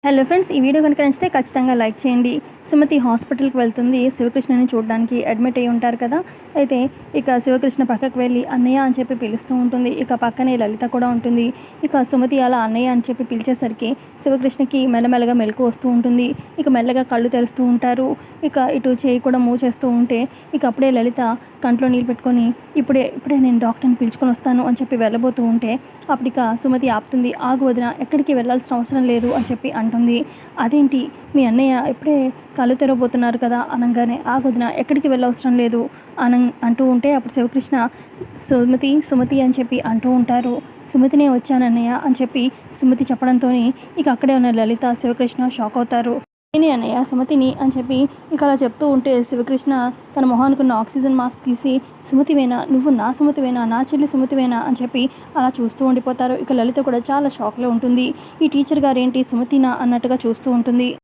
Hello friends, ఈ video కనుక నచ్చితే ఖచ్చితంగా లైక్ చేయండి. సుమతి హాస్పిటల్కి వెళ్తుంది. శివకృష్ణని చూడడానికి అడ్మిట్ అయ్యి ఉంటారు కదా. అయితే ఇక శివకృష్ణ పక్కకు వెళ్ళి అన్నయ్య అని చెప్పి పిలుస్తూ ఉంటుంది. ఇక పక్కనే లలిత కూడా ఉంటుంది. ఇక సుమతి అలా అన్నయ్య అని చెప్పి పిలిచేసరికి శివకృష్ణకి మెల్లమెల్లగా మెలకు వస్తూ ఉంటుంది. ఇక మెల్లగా కళ్ళు తెరుస్తూ ఉంటారు. ఇక ఇటు చేయి కూడా మూవ్ చేస్తూ ఉంటే ఇక అప్పుడే లలిత కంట్లో నీళ్ళు పెట్టుకొని ఇప్పుడే నేను డాక్టర్ని పిలుచుకొని వస్తాను అని చెప్పి వెళ్ళబోతూ ఉంటే అప్పటిక సుమతి ఆపుతుంది. ఆగు వదిన, ఎక్కడికి వెళ్ళాల్సిన అవసరం లేదు అని చెప్పి అంటుంది. అదేంటి, మీ అన్నయ్య ఇప్పుడే కళ్ళు తెరవబోతున్నారు కదా అనగానే ఆగు వదిన, ఎక్కడికి వెళ్ళవసరం లేదు అంటూ ఉంటే అప్పుడు శివకృష్ణ సుమతి అని చెప్పి అంటూ ఉంటారు. సుమతినే వచ్చానన్నయ్య అని చెప్పి సుమతి చెప్పడంతో ఇక అక్కడే ఉన్న లలిత శివకృష్ణ షాక్ అవుతారు. నేనే అన్నయ్య సుమతిని అని చెప్పి ఇక అలా చెప్తూ ఉంటే శివకృష్ణ తన మొహానికి ఉన్న ఆక్సిజన్ మాస్క్ తీసి సుమతివేనా, నువ్వు నా సుమతివేనా, నా చెల్లి సుమతివేనా అని చెప్పి అలా చూస్తూ ఉండిపోతారు. ఇక లలిత కూడా చాలా షాక్లో ఉంటుంది. ఈ టీచర్ గారు ఏంటి సుమతినా అన్నట్టుగా చూస్తూ ఉంటుంది.